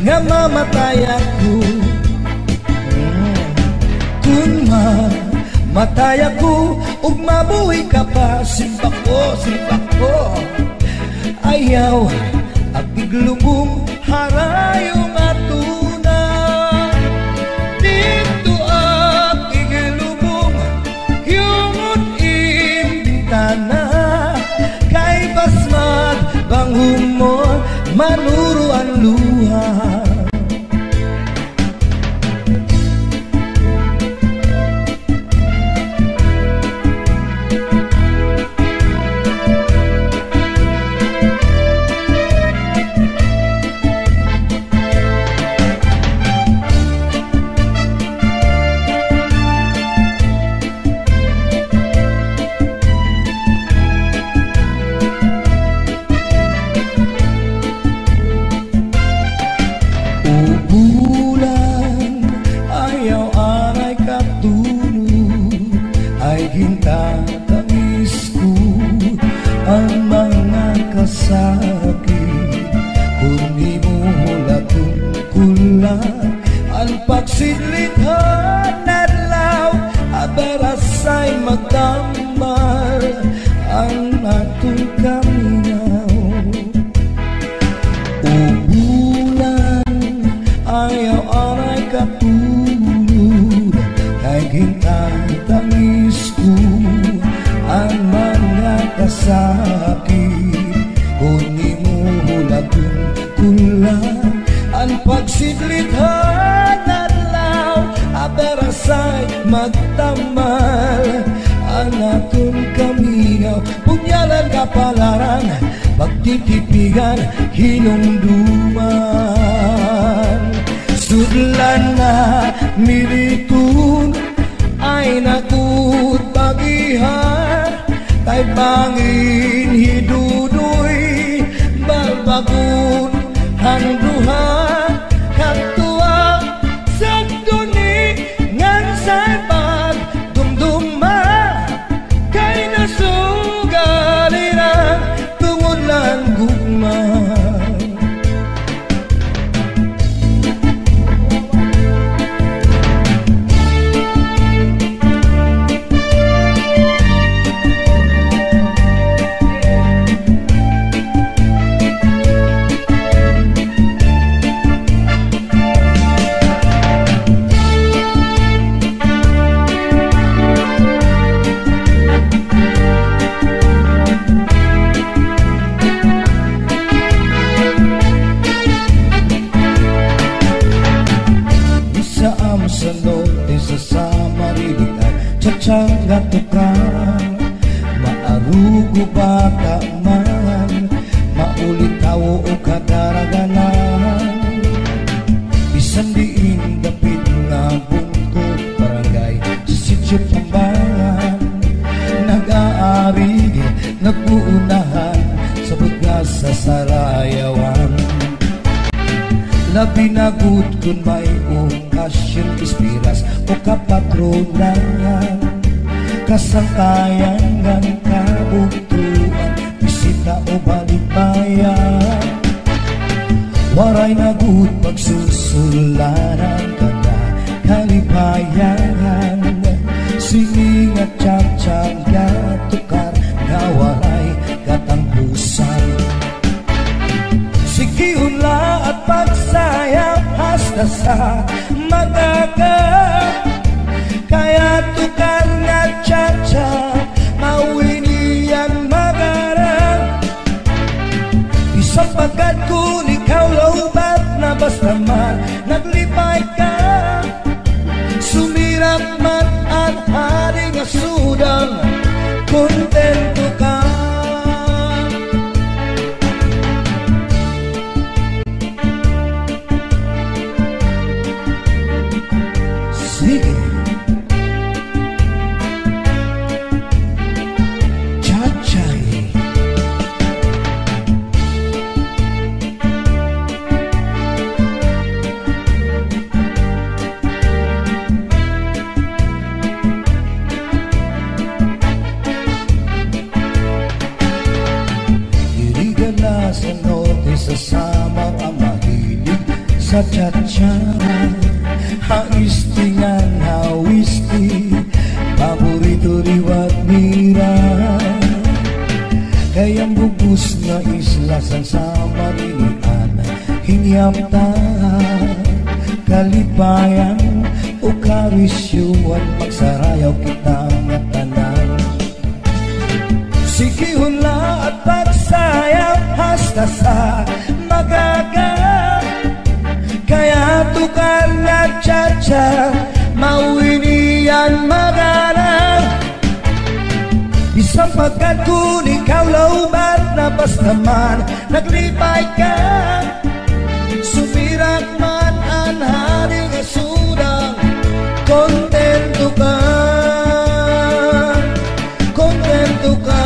Nga mamatay ako. Kung matay ako ug mabuhi ka pa, simba ko ayaw agiglubong harayong atuna. Dito agiglubong yungod imbitana, kay basmag bang humor manuro ang luha. Pagsidlitan adlaw abarasay magdamar ang atong kaminaw. O bulan ayaw aray katulog, kay gintatangis ko ang mga kasakit. Kung di mo hulatong kulang ang pagsidlitan abarasay magtamal ang atong kaminaw. Punyalan kapalaran, pagtitipigan, hinumduman. Sudlan na militun ay nakut bagihan, kay bangin hidudoy balbagun handuhan. Katuwa sa duni ngan say pagdumduma, kay nasugalina tungod lang gugma. Gatukan maarugo bata man, maulitaw o kadaraganan. Bisan diin dapit nga bungkod barangay sa sityo Pambangan, nag-aari nag-uunahan sa budgas sa Sarayawan. Labi na good kun may okasyon, ispiras o kapatronan, kasangkayan ng kabugtuan, bisita o balikbayan. Waray na good pagsusularan, kada kalipayan. Sining at tiyag-tiyag gatukar, na waray katangpusan. Sikiunla at pagsayang hasta sa magagam, kaya tukar nga tiyag-tiyag mawinian magarang. Isang pagkat kung ikaw laubat na basta man naglipay ka, sumirap man ang haring asudang kontento ka. Sige, sa tsa-tsa, haisti nga hawisti, paborito riwat mira. Kayang bubus nga islasan sa marilian, hinyam ta kalipayan o karisyuan, magsarayaw kita nga tanan. Sige hula at pagsayaw hasta sa magaga, kaya tukal nga tsa-tsa, mauwinian magana. Isang pagkat kung ikaw laubat na bastaman, naglipay ka, sumirak man ang haring asudang, kontento ka, kontento ka.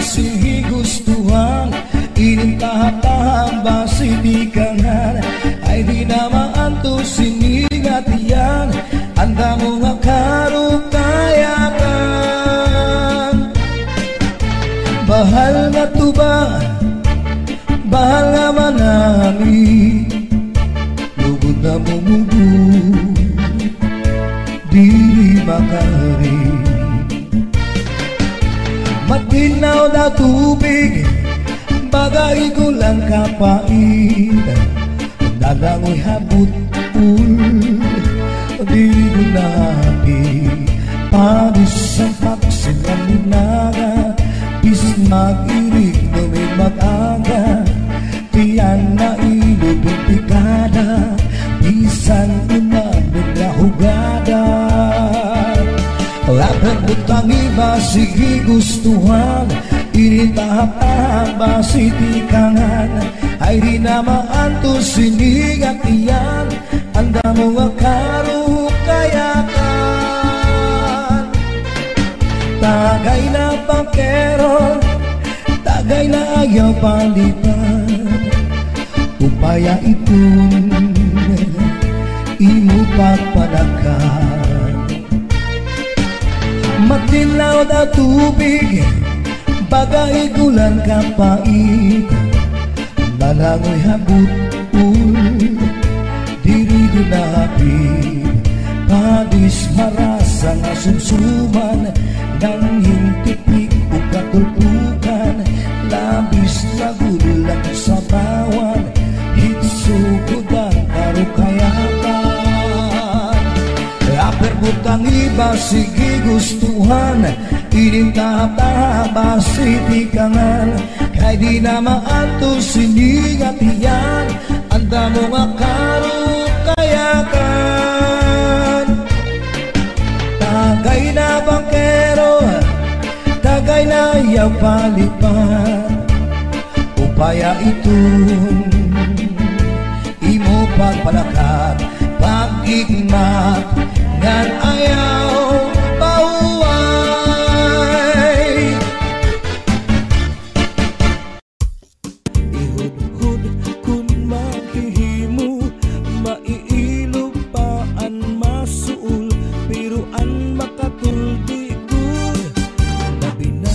Sige gustuhan, inintahap-tahap ba sidikangan, ay di naman to sinigatian, anda mo nga karukayakan. Bahal nga tuba, bahal nga manami, lugod na bumubu, diri makari. Matinaw na tubig, bagay ko lang kapait, dalangoy habut-ul, di ko napi, padis ang paksilang ninaga, bis mag-irig na may mag-aga, tiyan na ilubing pikada, bisan unabog na hugada. Laban butang iba sige gustuhan, initahap-tahap ba sitikangan, ay di naman to sinigatian, anda mo nga karukayakan. Tagay na pangkero, tagay na ayaw palitan, upaya itun imo pagpadakan. Matinaw na tubig, bagay gulan kapait, lalangoy habut-ul, diri gunapit, padis marasa nga sumsuman, nang hintipik o katulpukan, labis na gulang sa bawan, hitsugudan karukayakan. Aperbutang iba sige gustuhan, inintahap-tahap ba sitikangan, kay di naman to sinigatian, anda mo nga karukayakan. Tagay na bangkero, tagay na yaw palipan, upaya itun imo pagpalakat, pag-igmat ngan ayaw pauway. Ihud-hud kun maghihimo, maiilo paan masuul, piruan makatuldigod. Labi na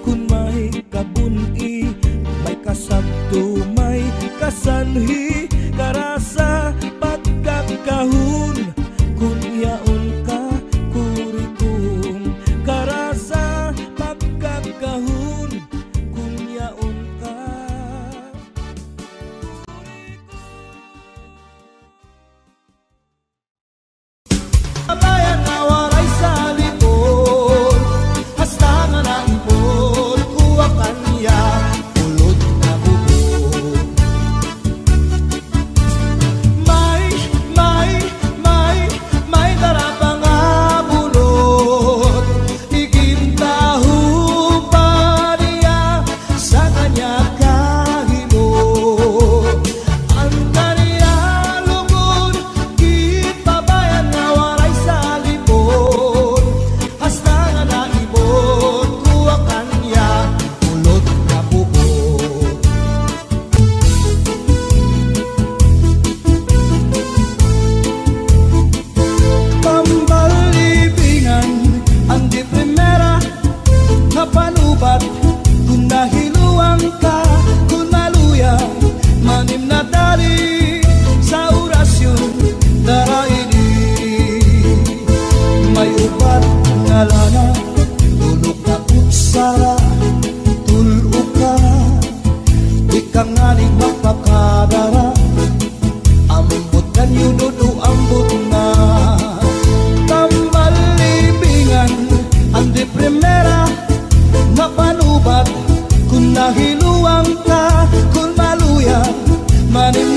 kun may kabuni, may kasabto, may kasanhi, karasa pagkakahun, kun yaon ka kuri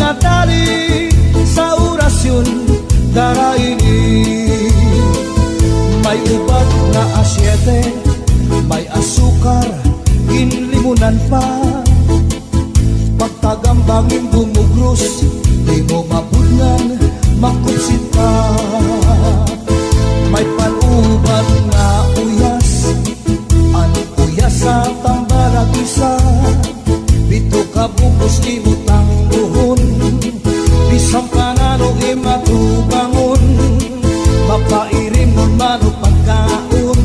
nadali sa orasyon daraini. May ubat na asyete, may asukar, inlimunan pa. Pagtagambangin bumugros, di mo mapudnan, makupsit ka. May panubat na uyas, ano uyas sa tambalag isa. Bito ka bukos di mo tangguhon, bisang kanano imatubangon. Mapairim nun mano pagkaon,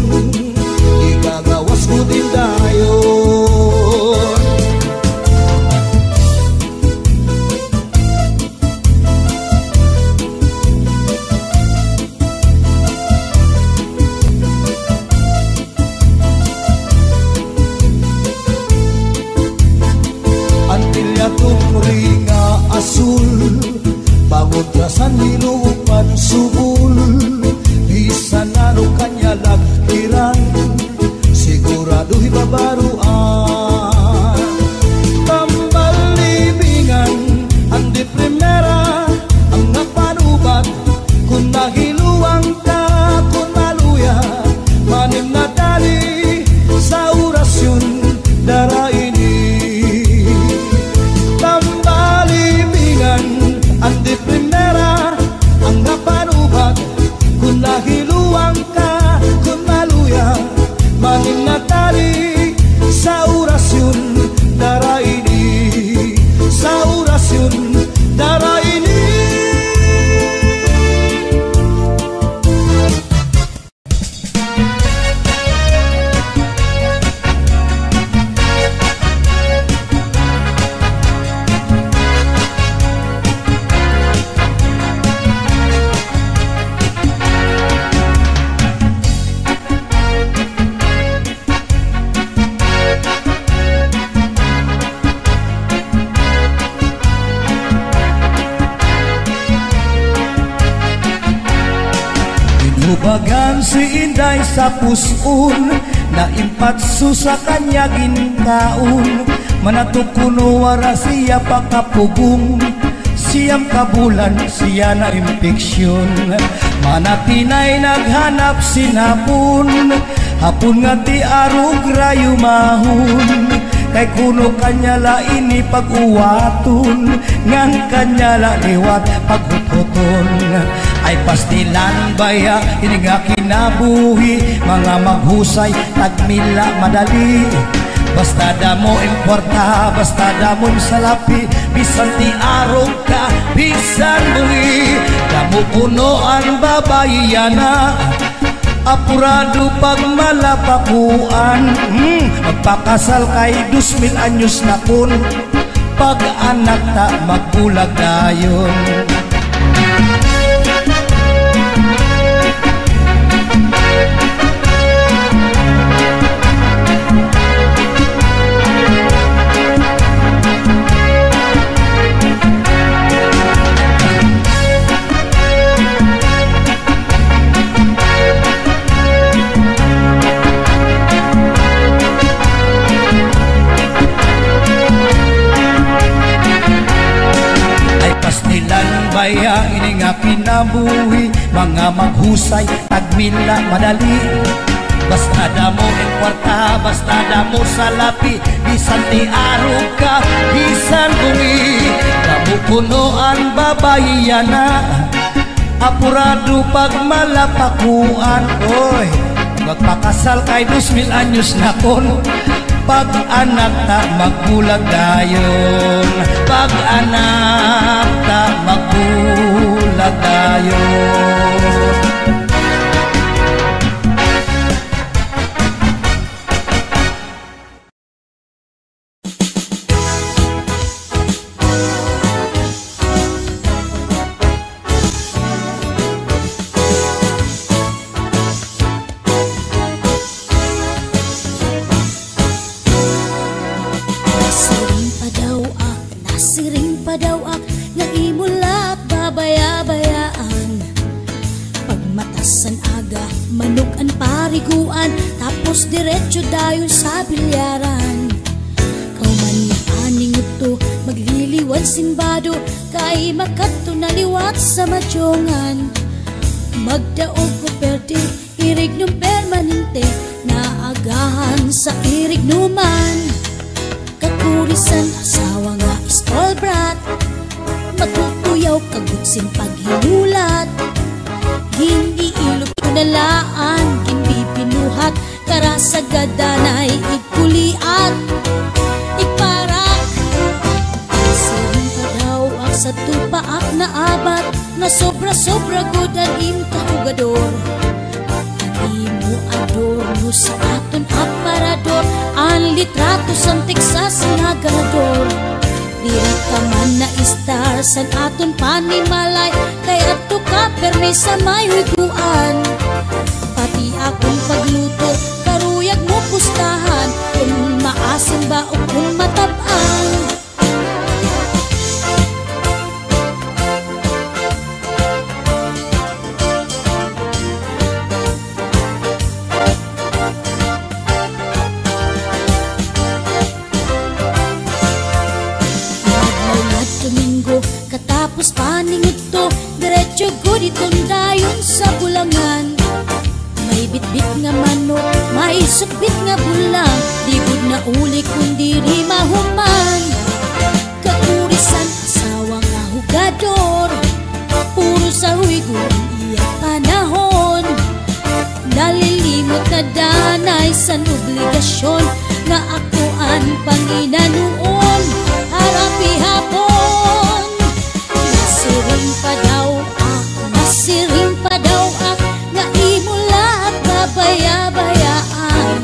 igagawas mo din dayon. Antilya tumringa asul, bangon kasan nilupan subul. Bisa nalo kanya lagkiran, siguradu'y babaruan. Tambal libingan, andi primera, ang napanubat. Kung nahiluang ka, kung maluya, manim na dali sa orasyon daraini. Tambal libingan, andi primera, ang napanubat. Kung nahiluang ka, kung maluya, manim na tali sa orasyon daraini. Sa orasyon daraini. Bagan si Inday sa pusun, na impatso sa kanya ginkaon. Manatukuno wara siya pakapugong, siyam kabulan siya na impeksyon. Manatinay naghanap sinapon, hapon nga ti arog rayo mahon. Kay kuno kanya laini pag-uwaton, ngang kanya la liwat paghutoton. Ay pastilan baya, ini nga kinabuhi, mga maghusay, tagmila madali. Basta damo importa, basta damo salapi, bisan ti arog ka, bisan buli. Damo kuno ang babayana, apurado pag malapakuan. Magpakasal kay 2,000 anyos na kun, pag anak ta magbulag dayon. Baya ini nga kinabuhi, mga maghusay, tagmila madali. Basta damo ang kwarta, basta damo salapi, bisan ti arog ka, bisan bungi. Damo kuno ang babayana, apurado pag malapakuan. Oy, magpakasal kay 2,000 anyos na kon, pag anak ta magbulag dayon. Pag anak ta magbulag dayon. Siring pa daw nga imula babaya-bayaan. Pagmatasan aga, manok ang pariguan, tapos diretso dayon sa bilyaran. Kauman aning pagluto, magliliwan simbado, kay makato na liwat sa madyongan. Magdaog ko perte, irig nung permanente, naagahan sa irig numan. Kakurisan, asawa nga stall brat, matutuyaw kagutsin paghinulat. Hindi ilog kunalaan, hindi pinuhat, karasagadanay ikuliat. Iparak, siring ka daw ang sa tupaak na abat, na sobra-sobra good ang imkahugador. Di mo adorno sa aton aparador, ang litrato sa Texas nga ganador. Dili ka man na star san aton panimalay, kay ato ka permi sa may huguan. Pati akong pagluto, karuyag mo pustahan, kung maasim ba o kung matabang. Katapos paningot to, diretso go ditong dayon sa bulangan. May bitbit nga manok, may sukbit nga bulang, di gud na uli kundi di mahuman. Kakurisan, asawa nga hugador, puro sa huigon iya panahon. Nalilimot na danay san obligasyon, nga akoan panginanuon, harapi hapon. Nasiring pa daw ak, nasiring pa daw ak, nga imo lahat babaya-bayaan.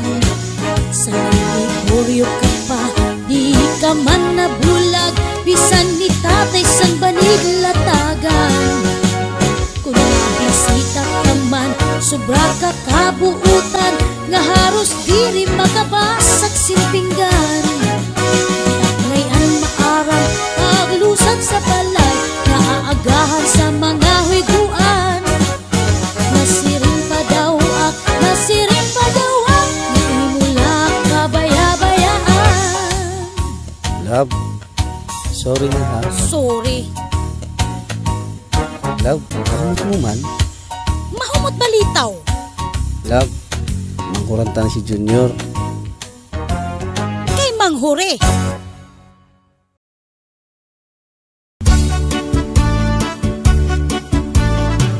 Sa nagigoryo ka pa, di ka man nabulag, bisan ni tatay san banig latagan. Kung nabisita ka man, sobra ka kabuutan, nga haros diri makabasag simpinggan. Ngayon maarang aglusag sa balay, naaagahan sa mga huiguan. Nasiring pa daw ak, nasiring pa daw ak, naimula kabaya-bayaan. Love, sorry na ha. Sorry. Love, mahumot mo man. Mahumot balitaw. Love, mangkuranta na si Junior. Kay Manghure.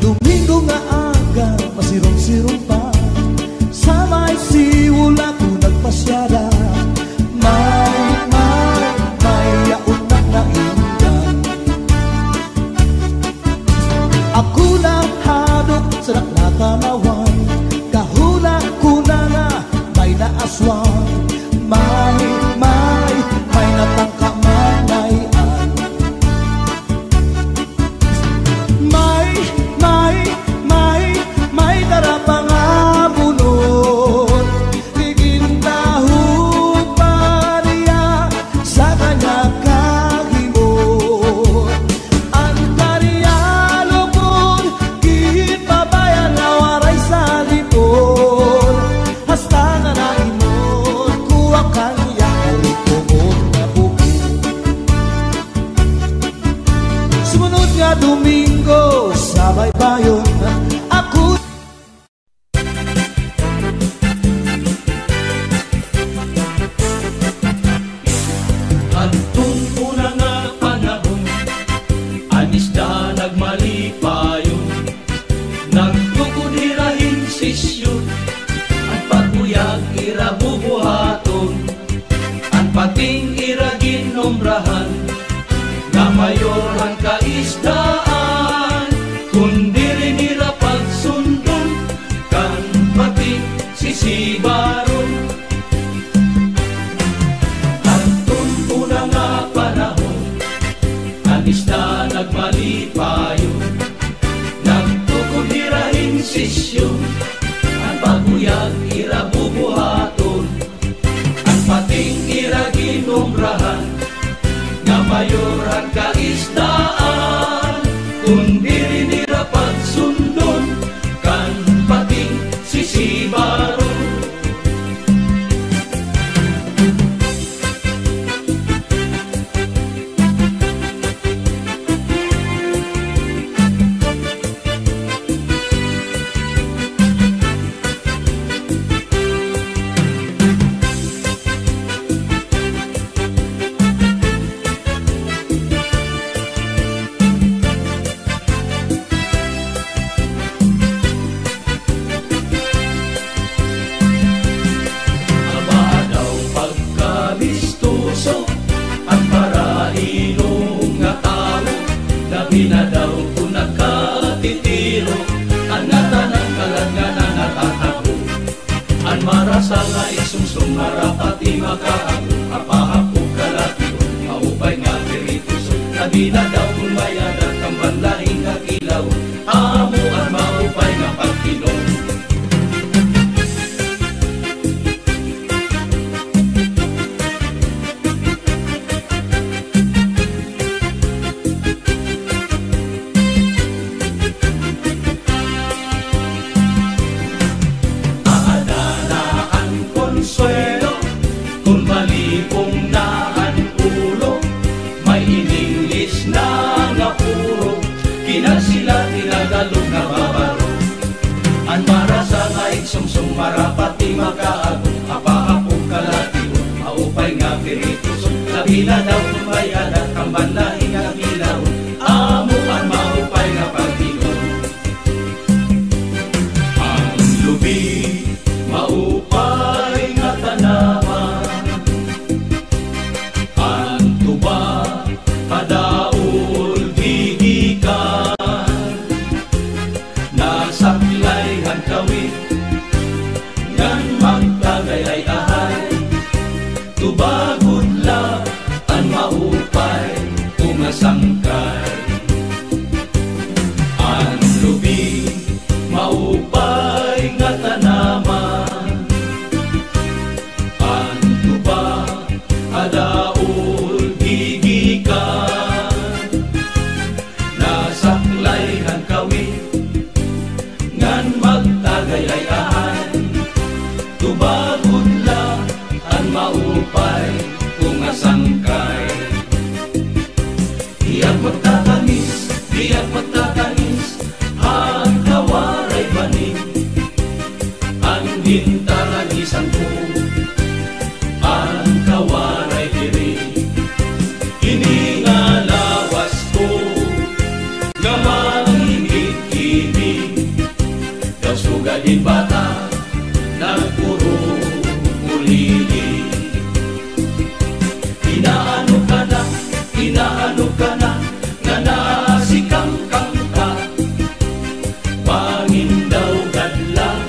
Domingo nga aga, masirong-sirong pa, sa may siwula ko nagpasyada. May yaon na naindan. Ako na hadok sa naklatanawan, kahula ko na nga may naaswang. May natangkamanayan. May darapang abunod, tigintahog pa niya sa kanya kahimod. Ang kanya lupod, gipabayan na waray sa likod. Hasta nga nainod ko ang kanya ulit-umod na bukid. Sumunod nga Domingo sa baybayon, ako Antong una nga panahon, anis na nagmalipayon, nagtukod hirahin sisyon, ang paguyag irabubuhaton, ang pating iraginomrahan, na mayorhan kaisdaan, kundi rin irapagsundan, kan pating sisibaron. Antong una nga panahon, anis na nagmalipayon, nagtukod hirahin sisyon, ang paguyag irabubuhaton, ang pating iraginomrahan, nga mayorhan kaisdaan, kundi rin irapagsundan, kan pating sisibaron. An marasa nga isumsum marapati makaan, apahapog kalatiyon, maupay nga pirituson. Nabila daw kung mayadat ang banlaing kakilaw, amo ang maupay nga pagkinom. Sumsum marapati makaago, apahapog kalatiyon, maupay nga pirituson. Nabila daw kumayadat ang banlaing nga kilaw, amo ang maupay nga pagkinom. Ang lubi, maupay nga tanaman, ang tuba, padaol gigikan, nasaklayhan kawit, magtagay ay ahay, tubagod lang ang maupay, umasangkay. Ang lubi, maupay nga tanaman, ang tuba, adaol gigikan, nasaklayhan kawit, ngan magtagay ay ahay, tubagod lang ang maupay, umasangkay. Diyak magtatanis, ang kawaray baning, ang hintaragisan ko, ang kawaray diri. Iningalawas ko, gamang himig-himig, daw sugadin bata, nagpuro ulili. Inaano ka na, nga nasikangkang ka, pangin daw gadla,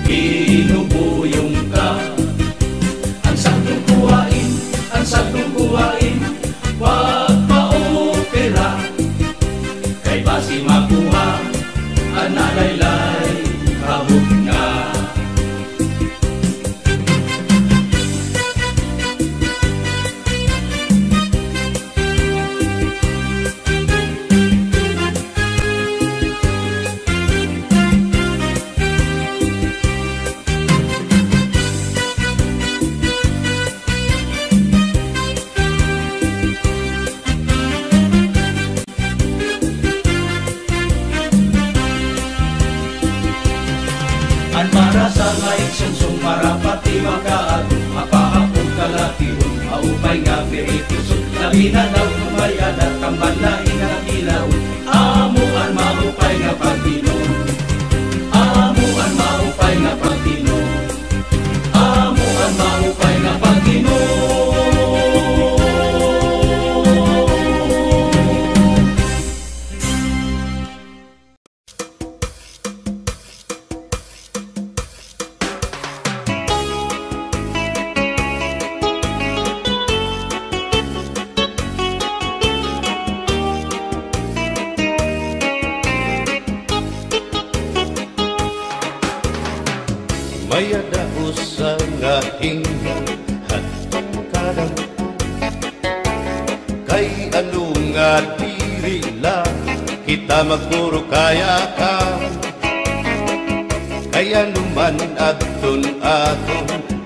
pinubuyong ka. Ang saktong kuhain, wag pa-opera, kay basi makuha, ang nalaylay, habog nga. An marasa nga iksumsum marapati makaago, apahapog kalatiyon, maupay nga pirituson. Nabina daw kumayadat ang banlaing nga kilaw, amo ang maupay nga pagkinom. Amo ang maupay nga pagkinom, amo ang maupay nga pagkinom. Mayada usa nga ingnan hatong kadang, kay ano nga diri lang kita magpuro kaya ka. Kaya naman aton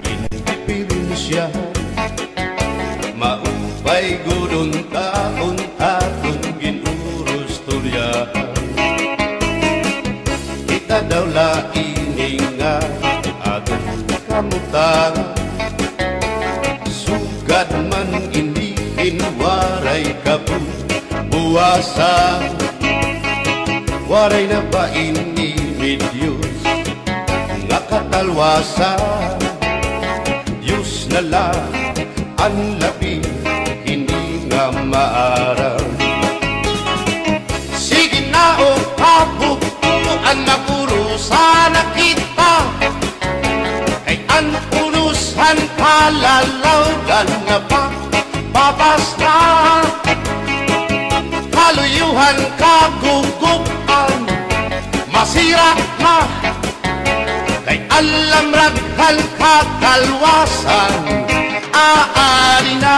indiferensya, maupay gudon taon aton ginurus tulyahan. Kita daw laing nga kamutan, sugad man iniin waray kabuwasan, waray na ba ini Diyos nga katalwasan. Diyos na lang ang labi, hindi nga maaram. Sige na o pabuktuan, mapuro sana kita, Halayuhan kagugupan masira na kay alam raghal kakalwasan aari na.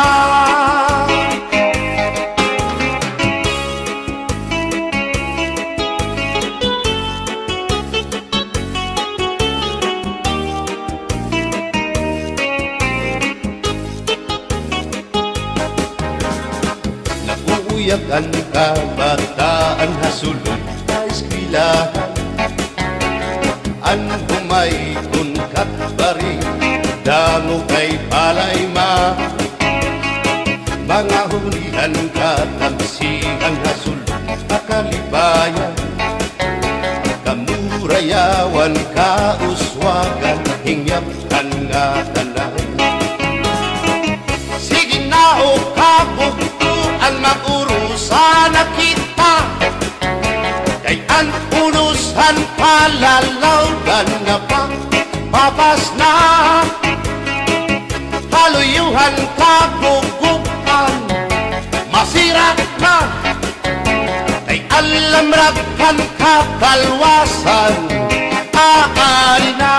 Nakuuyak ang kabataan hasulod sa eskwelahan, an humay kun katbari damo kay palay ma, mga hulihan katamsihan hasulod akalibayan, kamurayawan kauswagan hingyapkan nga tanan. Sige na o kabuktuan magurusan na kita, kay ang urusan palalawgan nga pa papas na. Haluyuhan kagugupan masira na kay alam raghal kakalwasan aari na.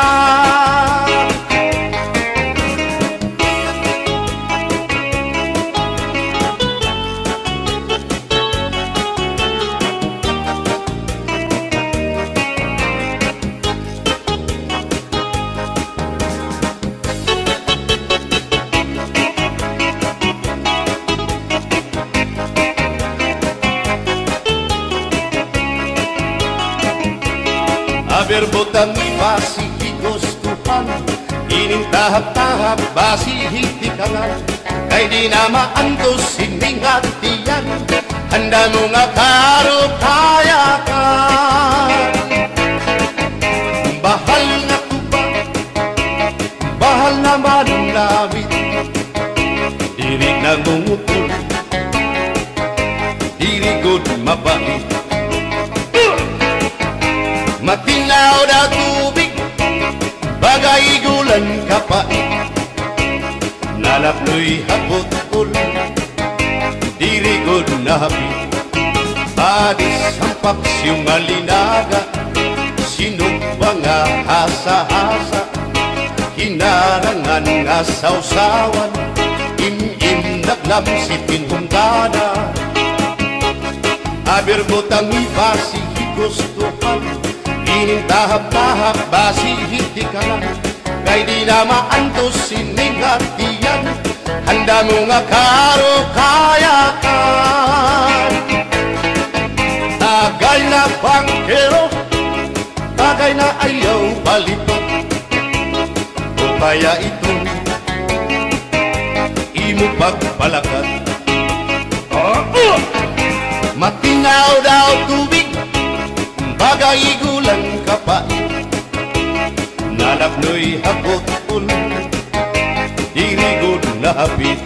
Berbotang basi higustuhan, ining tahap-tahap basi hitikangan, kay di na maantos sining hatiyan, handa mo nga karukayakan. Bahal na tuba, bahal naman labit, diri nangungutol, diri good mabait. Matinaw na tubig, bagay gulan kapait, nalapnoy hapot-ul, dirigod na hapit. Adis ang paksyong alinaga, sinumba nga hasa-hasa, hinarangan nga sausawan, im-im naglamsipin humdada. Aberbotang ibasi higustuhan, ining tahap-tahap basi hitikalan, kay di na maantos sining hatiyan, handa mo nga karukayakan. Tagay na bangkero, tagay na ayaw palipot, o kaya ito imo pagpalakat. Matinaw daw tubig, bagay gulang kapait, nalapnoy hapot-ul, dirigod na hapit.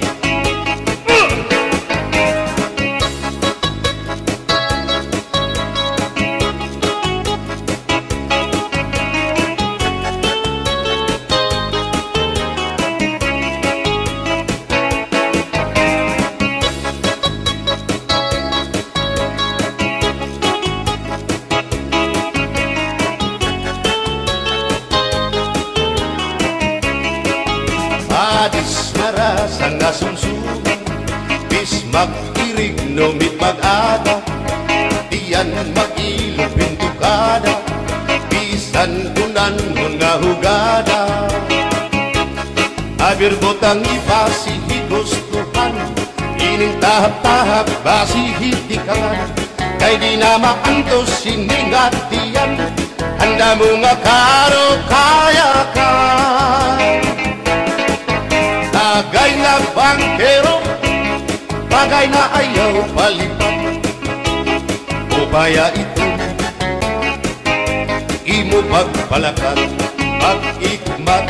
Adis narasang nasumsuman, bis mag-irig numit mag-ada, diyan mag-ilog pintukada, bisan kunan nga hugada. Aberbotang ibasi higustuhan, ining tahap-tahap basi hitikalan, kay di na maantos sining hatiyan, handa mo nga karukayakan. Tagay na bangkero, bagay na ayaw palipat, o kaya ito imo pagpalakat, pag-ikmat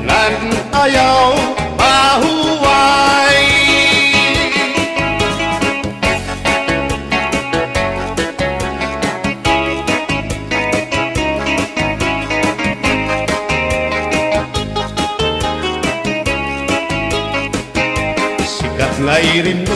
ngan ayaw mahuway. Sikat nga irin mo,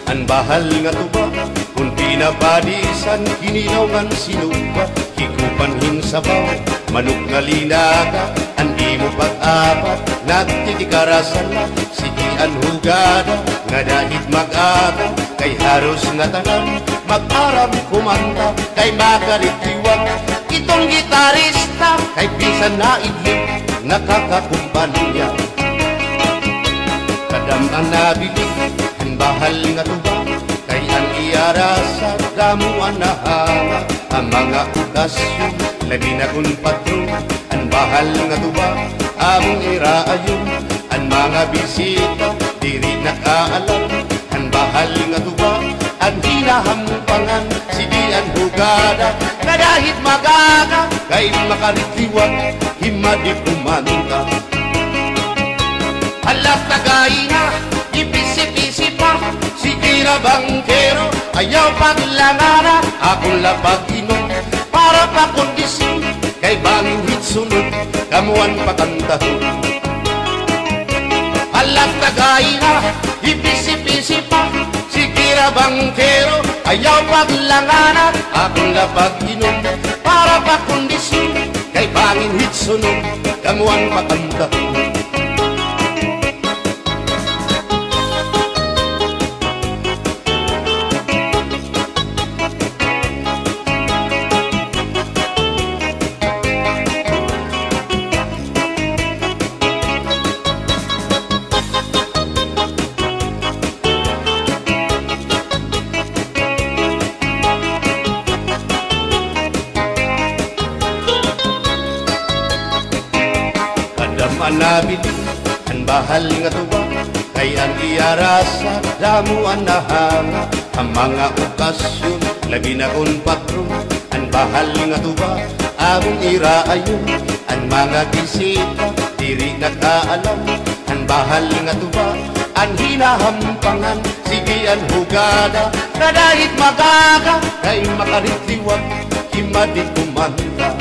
ang bahal nga tuba, kung di Pinapadisan, kinilawan sinuba, higupanhin sabaw, manok nga linaga, andi mo pag-apat, nagtitikarasan na, sigian hugada, nga dahit mag-aga, kay haros nga tanan, mag-aram kumanta, kay makaritiwag, itong gitarista, kay bisan na idlip, nakakakumpanya. Kadam ang nabilig, ang bahal nga tuba, kay ang iarasa, damuan na hanga, ang mga okasyon, labi na kung patron, ang bahal nga tuba, among iraayon, ang mga bisita, diri nakaalam, ang bahal nga tuba, ang hinahampangan, sige ang hugada, na dahit magaga, kay makaritiwag, himadi kumanta. Alas tagay na, ipisi-pisi pa, sige na bangkero, ayaw paglangana, akong lapag-inom, para pa kondisyon, kay bangin hitsunod, kamuan patantahon. Alas tagay na, ipisi-pisi pa, sige na bangkero, ayaw paglangana, akong lapag-inom, para pa kondisyon, kay bangin hitsunod, kamuan patantahon. Manabili, ang bahal nga tuba, kay ang iarasa, damuan na hanga, ang mga okasyon, labi na kung patron, ang bahal nga tuba, among iraayon, ang mga bisita, diri nakaalam, ang bahal nga tuba, ang hinahampangan, sige ang hugada, na dahit magaga, kay makaritiwag, himadi kumanta.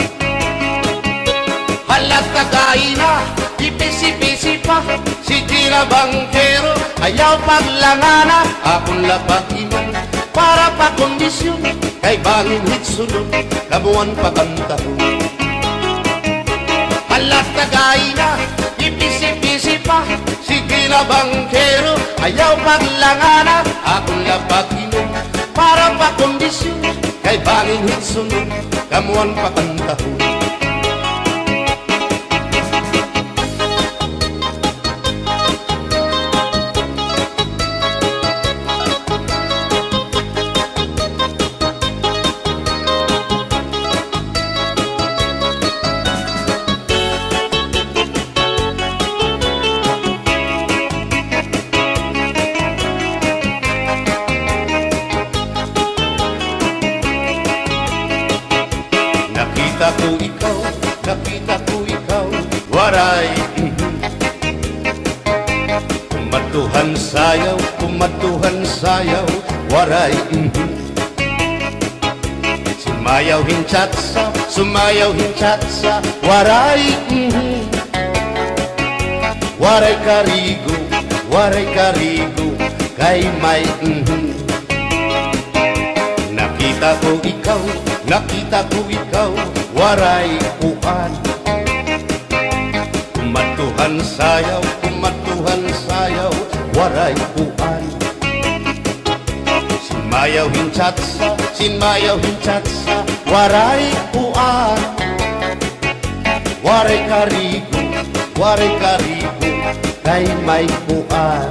Halat tagay na, ipisi-pisi pa, sige na bangkero, ayaw paglangana, akong lapag-inom, para pa kondisyon, kay bangin hitsunod, kamuan pagantahon. Halat tagay na, ipisi-pisi pa, sige na bangkero, ayaw paglangana, akong lapag-inom, para pa kondisyon, kay bangin hitsunod, kamuan pagantahon. Nakita ko ikaw, waray kumatuhan sayaw, waray sumayaw hinchatsa, waray waray karigo, kay may Nakita ko ikaw, waray uan, kumatuhan sayaw, waray uan. Sinmayaw hinchatsa, waray uan, waray karigo, kay may uan.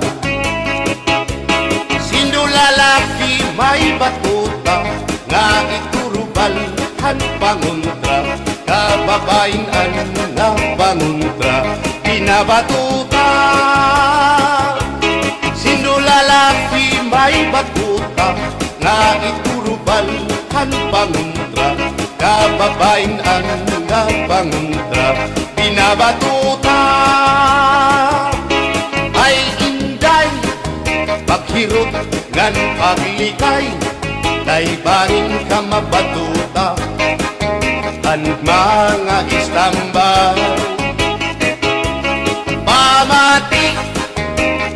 Sindulalaki may batuta, nga iturubal han panguntra, kababayan na panguntra, pinabatuta. Sindulalaki may batuta, nga iturubal han panguntra, kababayan na panguntra, pinabatuta. Ay inday, paghirot ngan paglikay, kay bangin ka mabatuta, ang mga istambay. Pamati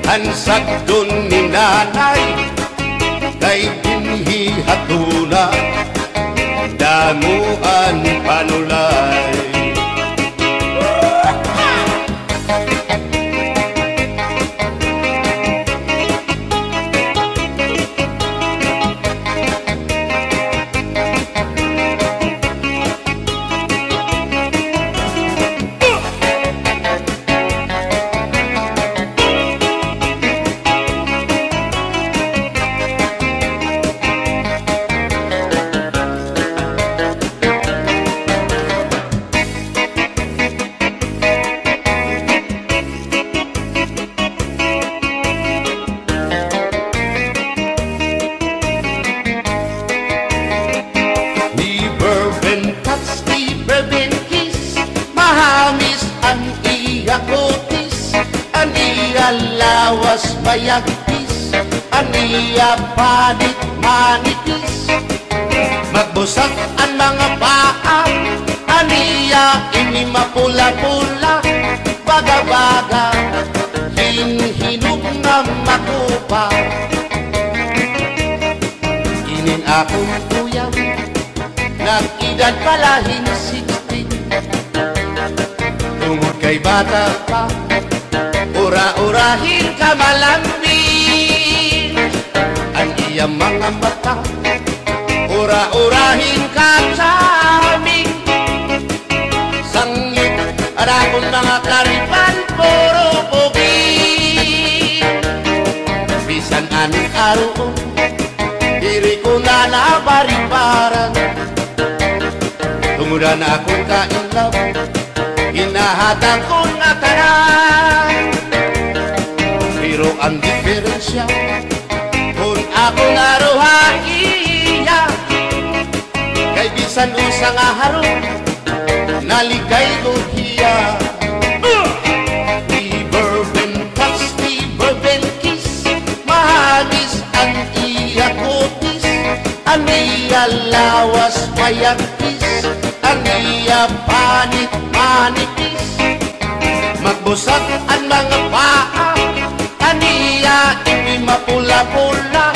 ang sagdon ni nanay, kay dinhi hatuan. lawas mayagpis, aniya panit manipis. Magbusag ang mga paa, aniya ini mapula-pula. Baga-baga, hinhinog na makupa. Inin akong kuya, nag-edad palahin 16. Tungod kay bata pa, ura-urahin ka malambing. Ang iyang mga mata, ura-urahin ka charming. Sangit at akong mga karipan, puro pogi. Bisan anong araw, diri ko na nabaribaran. Tumudan akong kainlaw, hinahatang ko na tanan. Pero ang diferensya, kung ako naruhaiya, kay bisan usang aharong, naligay ko hiya. Di-bourbon touch, di-bourbon kiss, mahagis ang iya kutis. Aniya lawas mayagpis, aniya panit manipis. Magbusag ang mga paa, aniya iti mapula-pula.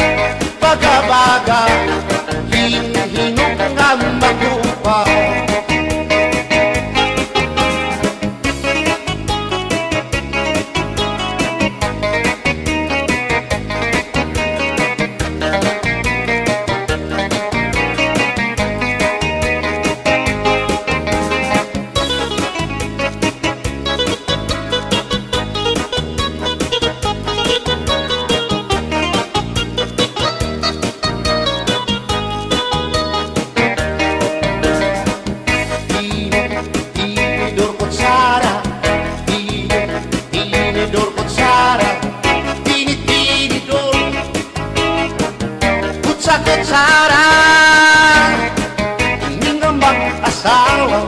Baga-baga, hinhinog nga magupa. Kutsara, hindi nga mag-asawa.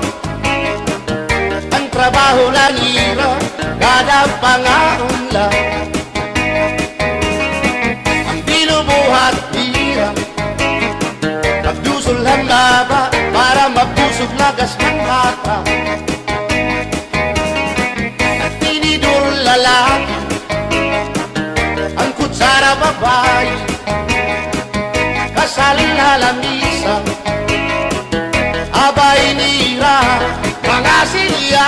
Ang trabaho lang ira, kada pangaunla. Ang binubuhat ira, magdusol ang laba para mabusog lagas ng bata. Ang tinidor lalaki, ang kutsara babae. Kasaling halamisa, abay nira, mga silya.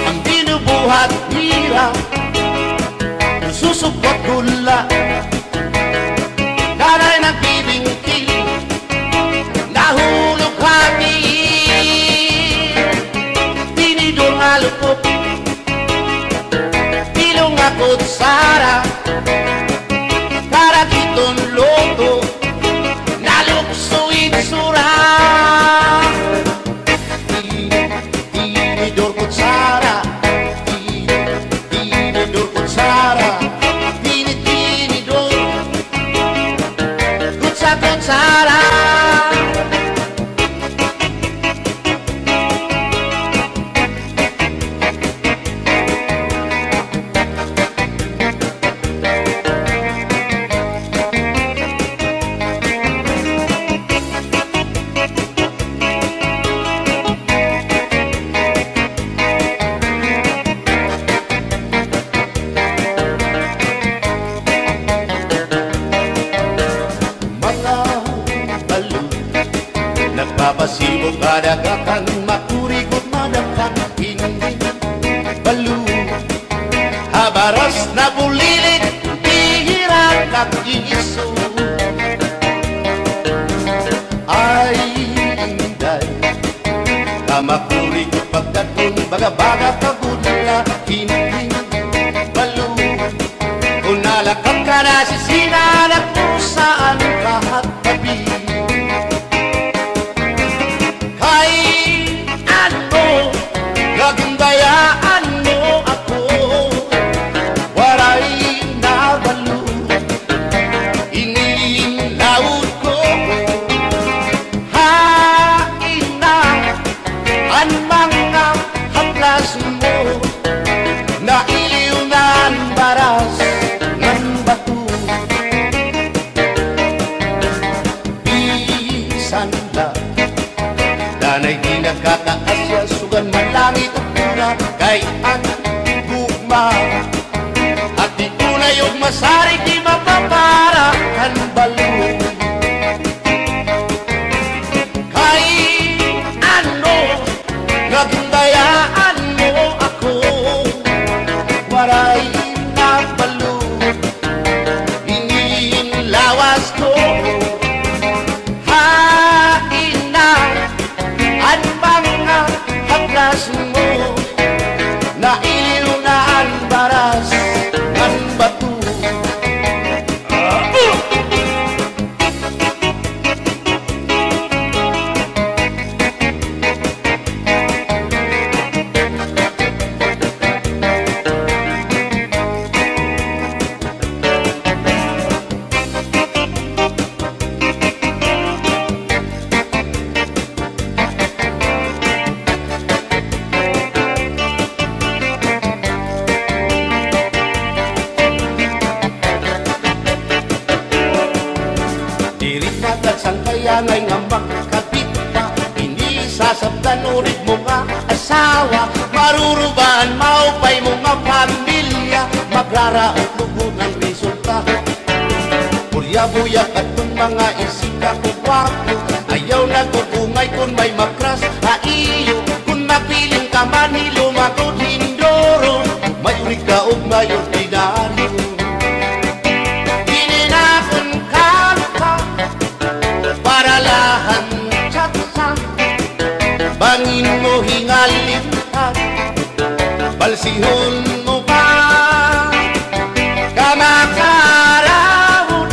Ang binubuhat nira, susupot gula. Daray nagbibingkil, nahulog hati. Tinidor nga lupot, pilong nga kutsara. Karakitong loto, naluksuin sura. Tinidor kutsara, tinidor kutsara, tinidor kutsara. Nagpapasibog kadagatan, makurikot madapang hindi balo. Habaras na bulilit, bihirang kag-iso. Ay, inday, kamakurikot pagkatun, baga-baga pagudla, hindi balo. Kung nalakang ka na sisinanak mo saan kahat tabi. Gagandayaan mo ako, waray nabalo. Inilaud ko, hain na ang mga haplas mo. langit at pura kay ang gugma. At di ko na yung masarig di mapapara ang balo. Kay ano nagundayaan mo ako, waray na balo. Inilawas ko hain na ang mga haplas mo, na iliw na ang baras ng bato. Sang kaya ngay nga makakapit ka, hindi sasabdan ulit mo nga asawa. Marurubaan maupay mo nga pamilya, magraraot lugod ng resulta. Pulya-buyak at kung mga isika ko wapo, ayaw nagugungay kung may makras haiyo. Kung mapiling ka man hilumagod hindoro, may unig ka o may ordinaryo. Bangin mo hingalitan, balsihon mo pa kamakarawon,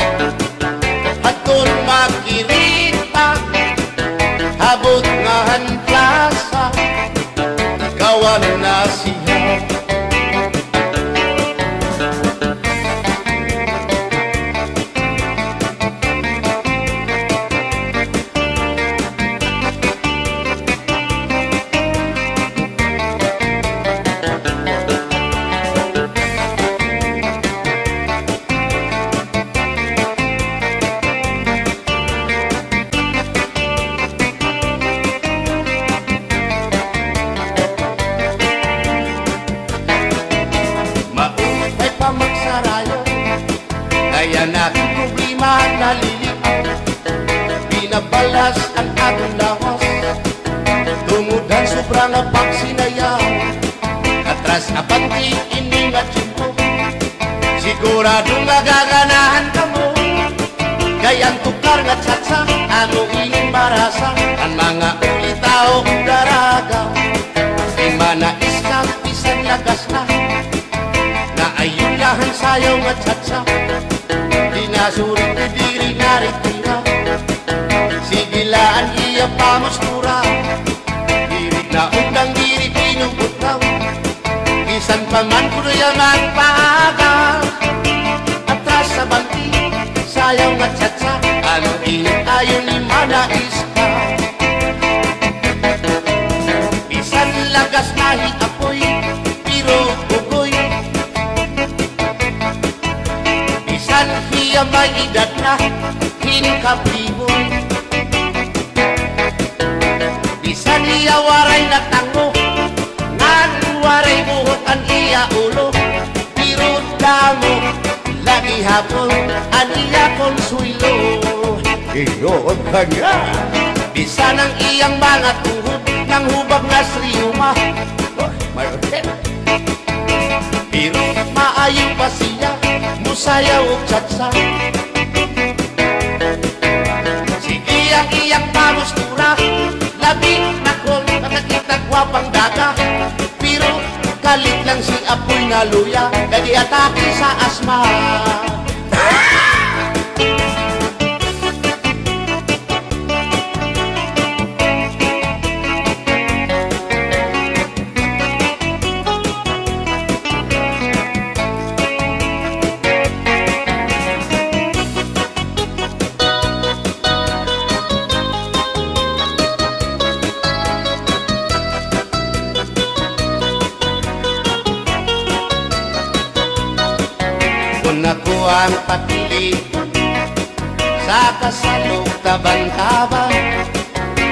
at kung makirita habot nga han plasa, kawan na siya. Kaya na kung problema nalilip, binabalas ang atong lawas, tumudan sobrang na pagsinaya. Atras abanti ini nga tiyempo, sigurado nga gaganahan ka mo. Kaya ang tukar nga tsatsa, ano ingin marasa, ang mga ulitao daraga. Ay manais ka, isang lagas na, na ayunahan sayaw nga tsatsa. Dinasurit na diri naritira, sigilaan iya pamustura. Diri na undang diri pinubutaw, isan pa man kuya magpaaga. Atras sa bangki, sayaw nga tsatsa, ano init ayon ni manais ka. Isan lagas nahi apoy, pero ugoy. Isan hiya may edad na, hinkapriboy. Isan hiya waray na tango, ngan waray buhok ang iya ulo. Pero damo, lagi hapon, ang iya konsuelo. Iyon ka nga. Bisan ang iyang mga tuhod, nang hubag na sriyuma. May hotel. Pero maayo pa siya, musayaw o tsatsa. Sige ang iyang pamustura, labi na kong nakakita gwapang daga. Pero kalit lang si apoy na luya, kadi atake sa asma. Ako ang patili sa kasalog taban-taban,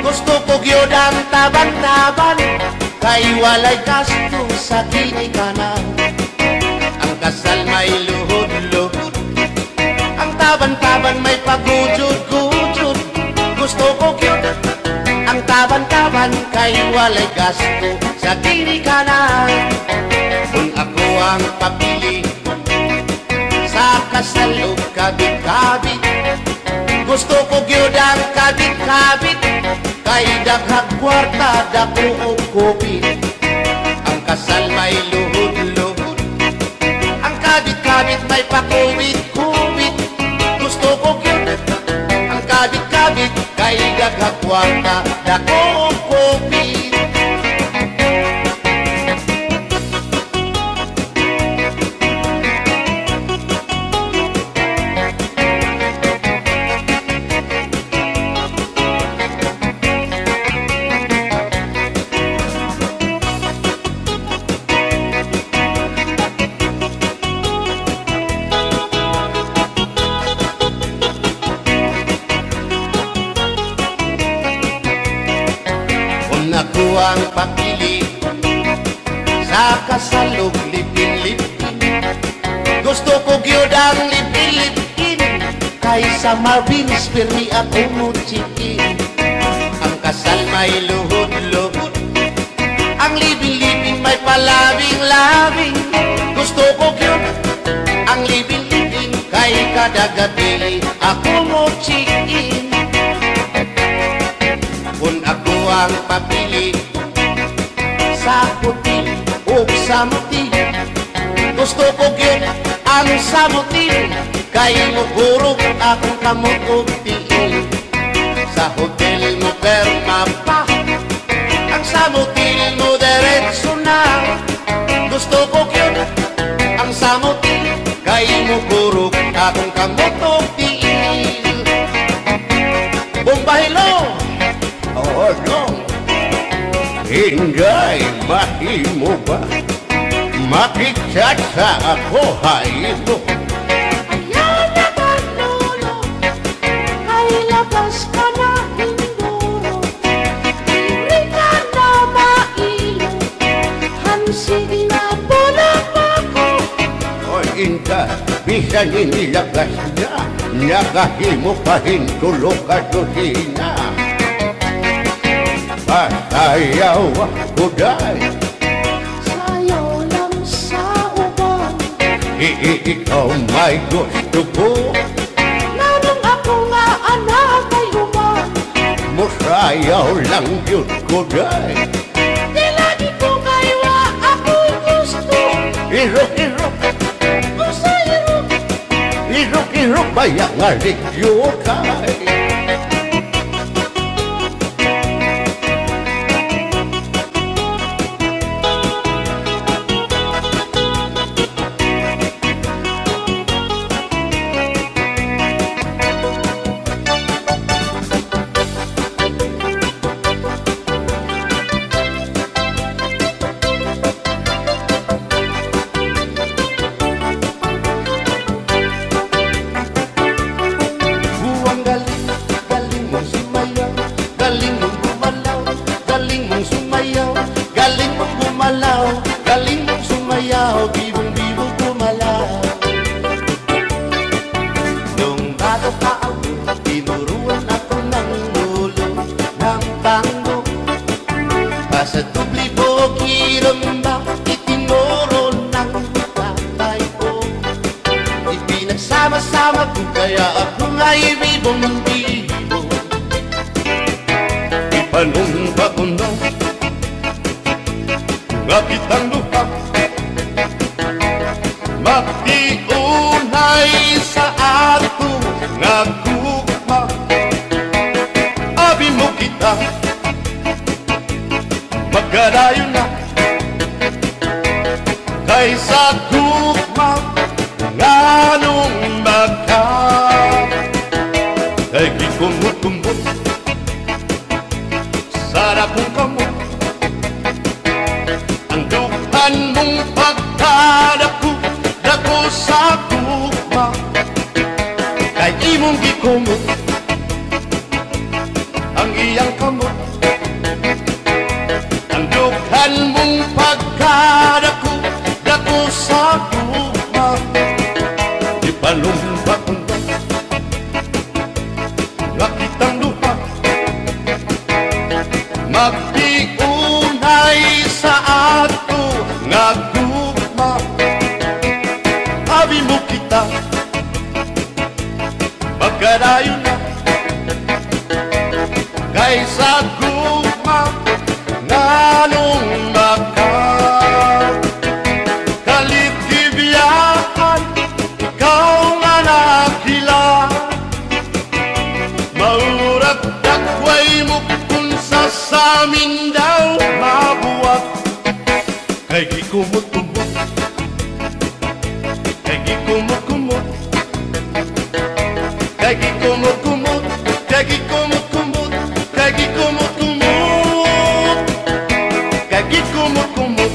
gusto ko gyud ang taban-taban, kay walay gasto sa ginikanan. Ang kasal may luhod-luhod, ang taban-taban may pagujud-gujud. Gusto ko yun, ang taban-taban kay walay gasto sa ginikanan. Kung ako ang papili sa kasal o kabit-kabit, gusto ko gyud ang kabit-kabit kay daghang kwarta dako og kupit. Ang kasal may luhod-luhod, ang kabit-kabit may pakubit-kubit. Gusto ko gyud ang kabit-kabit kay daghang kwarta dako og kupit. Ako ang papili sa kasalog lipin-lipin. Gusto ko gyud ang lipin-lipin kaysa Marvin's Permi ako mo chikin. Ang kasal may luhod-luhod, ang lipin-lipin may palabing-labing. Gusto ko gyud ang lipin-lipin kay kada gabi ako mo chikin. Kung ako ang papili sa puti o sa muti, gusto ko gyud ang samutin kay mugurog akong kamot og tiil. Sa hotel mo perma pa, ang samutin mo diretso na. Gusto ko gyud ang samutin kay mugurog akong kamot og tiil. Bombahilo! Oh no, Inday, mahimo ba makichat sa ako haylo? Ayaw na kanolo, kay labas ka na hinduro. Dili ka na mailo, hansig na bulag ako. O Inday, bisan inilagas na, nakahimo pa hintulog ka dosina. Ayaw ako dahil sayaw lang sa uban. Ikaw may gusto ko, Nanong ako nga anak ay uban. musayaw lang yun ko dahil Di lagi ko kaywa ako'y gusto. Irok-irok, Gusto irok, irok-irok bayang aligyo kay galing mong sumayaw, bibong-bibong gumalaw. Nung bago pa ako, tinuruan ako ng lolo ng tango. Basta tubli po kiramba, itinuro ng tatay ko. Ipinagsama-sama ko kaya ako nga'y bibong-bibong. Ipanumpa ko na ngapit ang lupa, magtiunay sa ato nga gugma. Abi mo kita, magkadayon na kaysa gugma nga nung magka. Kay kikumot-kumot sarap kong kamot, ang mong pagkadako, dako sa gugma. Kay imong gikumot ang iyang kamot, ang dukha Dagan mong pagkadako, dako sa kuma, ipalumba kunda, nga kitang luha, magpiunay sa ato nga guma. Abi mo kita, magkarayo na, kaysa guma, nganong kalitibiyahan, ikaw nga nakila. Maurag dakway mo kung sa amin daw mabuwag, kay gikumot-kumot, kay gikumot-kumot, kay gikumot-kumot, kay gikumot-kumot, kay gikumot-kumot, kay gikumot-kumot.